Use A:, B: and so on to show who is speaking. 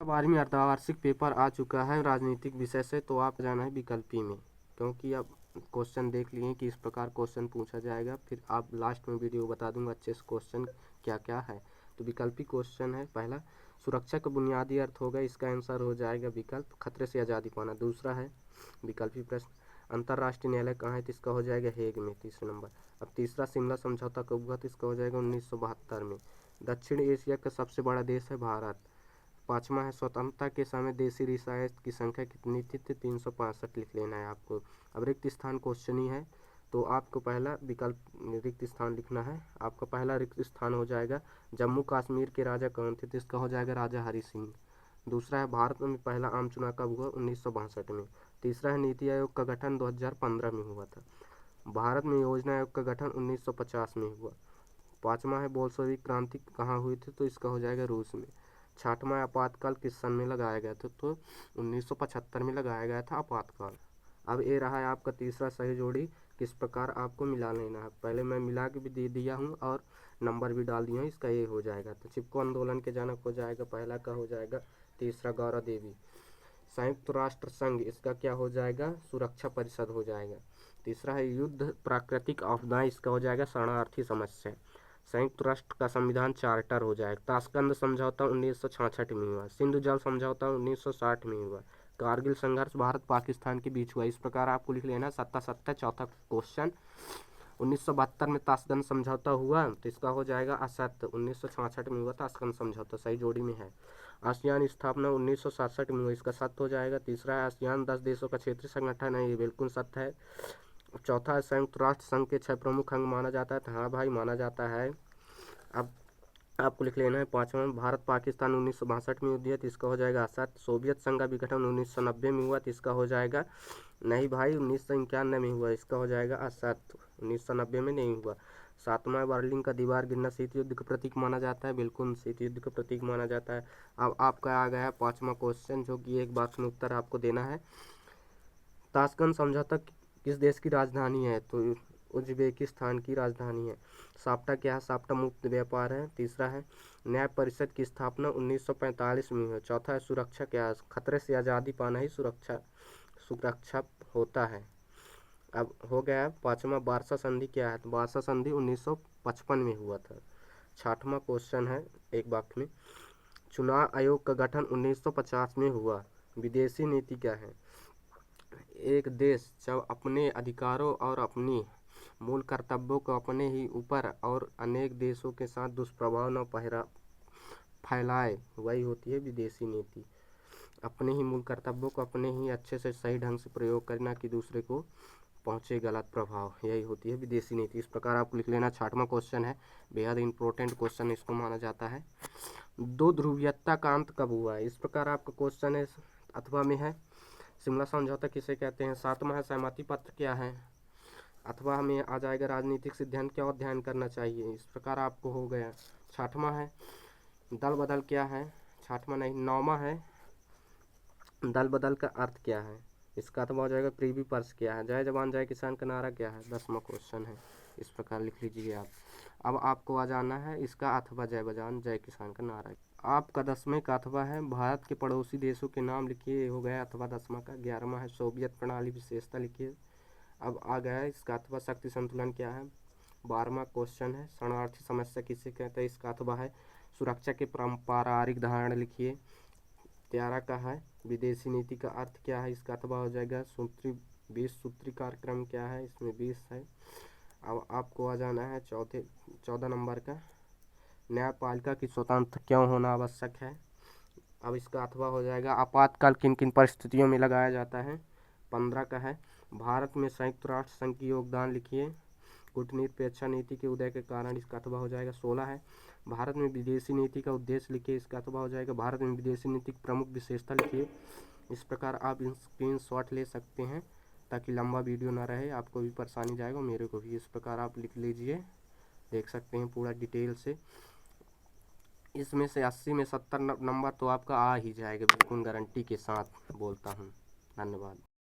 A: 12वीं अर्धवार्षिक पेपर आ चुका है राजनीतिक विषय से, तो आप जाना है विकल्पी में, क्योंकि अब क्वेश्चन देख लिए कि इस प्रकार क्वेश्चन पूछा जाएगा। फिर आप लास्ट में वीडियो बता दूंगा अच्छे से क्वेश्चन क्या क्या है। तो विकल्पी क्वेश्चन है, पहला सुरक्षा का बुनियादी अर्थ होगा, इसका आंसर हो जाएगा विकल्प खतरे से आज़ादी पाना। दूसरा है विकल्पी प्रश्न, अंतर्राष्ट्रीय न्यायालय कहाँ है, तो इसका हो जाएगा हेग में, तीसरे नंबर। अब तीसरा, शिमला समझौता कब हुआ, तो इसका हो जाएगा 1972 में। दक्षिण एशिया का सबसे बड़ा देश है भारत। पाँचवा है स्वतंत्रता के समय देशी रियासत की संख्या कितनी थी, तो 365 लिख लेना है आपको। अब रिक्त स्थान क्वेश्चन ही है, तो आपको पहला विकल्प रिक्त स्थान लिखना है। आपका पहला रिक्त स्थान हो जाएगा जम्मू कश्मीर के राजा कौन थे, तो इसका हो जाएगा राजा हरि सिंह। दूसरा है भारत में पहला आम चुनाव कब हुआ, 1962 में। तीसरा है नीति आयोग का गठन 2015 में हुआ था। भारत में योजना आयोग का गठन 1950 में हुआ। पाँचवा है बोल्शेविक क्रांति कहाँ हुई थी, तो इसका हो जाएगा रूस में। छठवां, आपातकाल किस सन में लगाया गया था, तो 1975 में लगाया गया था आपातकाल। अब ये रहा है आपका तीसरा सही जोड़ी, किस प्रकार आपको मिला लेना है। पहले मैं मिला के भी दे दिया हूँ और नंबर भी डाल दिया हूँ, इसका ये हो जाएगा। तो चिपको आंदोलन के जनक हो जाएगा, पहला का हो जाएगा तीसरा गौरा देवी। संयुक्त राष्ट्र संघ, इसका क्या हो जाएगा, सुरक्षा परिषद हो जाएगा। तीसरा है युद्ध प्राकृतिक आपदाएं, इसका हो जाएगा शरणार्थी समस्या। संयुक्त राष्ट्र का संविधान चार्टर हो जाएगा। ताशकंद समझौता 1966 में हुआ। सिंधु जल समझौता 1960 में हुआ। कारगिल संघर्ष भारत पाकिस्तान के बीच हुआ। इस प्रकार आपको लिख लेना सत्ता सत्ता। चौथा क्वेश्चन, 1972 में ताशकंद समझौता हुआ, तो इसका हो जाएगा असत्य। 1966 में हुआ ताशकंद समझौता, सही जोड़ी में है। आसियान स्थापना 1967 में हुई, इसका सत्य हो जाएगा। तीसरा है आसियान 10 देशों का क्षेत्रीय संगठन है, ये बिल्कुल सत्य है। चौथा है संयुक्त राष्ट्र संघ के 6 प्रमुख अंग माना जाता है, तो हाँ भाई माना जाता है। अब आपको लिख लेना है पाँचवा, भारत पाकिस्तान 1962 में युद्ध हुआ, तो इसका हो जाएगा असत्य। सोवियत संघ का विघटन 1990 में हुआ, तो इसका हो जाएगा नहीं भाई, 1991 में हुआ, इसका हो जाएगा असत्य। 1990 में नहीं हुआ। सातवां, बर्लिन का दीवार गिरना शीत युद्ध का प्रतीक माना जाता है, बिल्कुल शीत युद्ध का प्रतीक माना जाता है। अब आपका आ गया पाँचवा क्वेश्चन, जो कि एक बात में उत्तर आपको देना है। ताशकंद समझौता किस देश की राजधानी है, तो उज्बेकिस्तान की राजधानी है। साप्टा क्या है, साप्टा मुक्त व्यापार है। तीसरा है न्याय परिषद की स्थापना 1945 में हुई। चौथा है सुरक्षा क्या है, खतरे से आज़ादी पाना ही सुरक्षा होता है। अब हो गया पाँचवा, बारसा संधि क्या है, तो बारसा संधि 1955 में हुआ था। छठवां क्वेश्चन है एक वाक्य में, चुनाव आयोग का गठन 1950 में हुआ। विदेशी नीति क्या है, एक देश जब अपने अधिकारों और अपनी मूल कर्तव्यों को अपने ही ऊपर और अनेक देशों के साथ दुष्प्रभाव न फैलाए, वही होती है विदेशी नीति। अपने ही मूल कर्तव्यों को अपने ही अच्छे से सही ढंग से प्रयोग करना, कि दूसरे को पहुँचे गलत प्रभाव, यही होती है विदेशी नीति। इस प्रकार आपको लिख लेना। छठवां क्वेश्चन है, बेहद इंपॉर्टेंट क्वेश्चन इसको माना जाता है। दो ध्रुवीयता का अंत कब हुआ है, इस प्रकार आपका क्वेश्चन है, अथवा में है। शिमला समझौता किसे कहते हैं। सातवां है सहमति पत्र क्या है। अथवा हमें आ जाएगा राजनीतिक सिद्धांत क्या अध्ययन करना चाहिए, इस प्रकार आपको हो गया। छठवां है दल बदल क्या है। छठवां नहीं, नौवां है दल बदल का अर्थ क्या है, इसका अथवा हो जाएगा प्रीवी पर्स क्या है। जय जवान जय किसान का नारा क्या है, 10वां क्वेश्चन है, इस प्रकार लिख लीजिए आप। अब आपको आ जाना है इसका अथवा जय जवान जय किसान का नारा। आपका 10वें का अथवा है भारत के पड़ोसी देशों के नाम लिखिए, हो गया अथवा 10वां का। 11वां है सोवियत प्रणाली विशेषता लिखिए। अब आ गया है इसका अथवा शक्ति संतुलन क्या है। 12वां क्वेश्चन है शरणार्थी समस्या किसे कहते हैं, इसका अथवा है सुरक्षा के पारंपरिक धारणा लिखिए। 13 का है विदेशी नीति का अर्थ क्या है, इसका अथवा हो जाएगा सूत्री 20 सूत्री कार्यक्रम क्या है, इसमें 20 है। अब आपको आ जाना है 14 नंबर का, न्यायपालिका की स्वतंत्र क्यों होना आवश्यक है। अब इसका अथवा हो जाएगा आपातकाल किन किन परिस्थितियों में लगाया जाता है। 15 का है भारत में संयुक्त राष्ट्र संघ की योगदान लिखिए, कूटनीतिपेक्षा नीति के उदय के कारण, इसका अथवा हो जाएगा। 16 है भारत में विदेशी नीति का उद्देश्य लिखिए, इसका अथवा हो जाएगा भारत में विदेशी नीति की प्रमुख विशेषता लिखिए। इस प्रकार आप स्क्रीन शॉट ले सकते हैं, ताकि लंबा वीडियो ना रहे, आपको भी परेशानी जाएगा मेरे को भी। इस प्रकार आप लिख लीजिए, देख सकते हैं पूरा डिटेल से। इसमें से 80 में 70 नंबर तो आपका आ ही जाएगा, बिल्कुल गारंटी के साथ बोलता हूँ। धन्यवाद।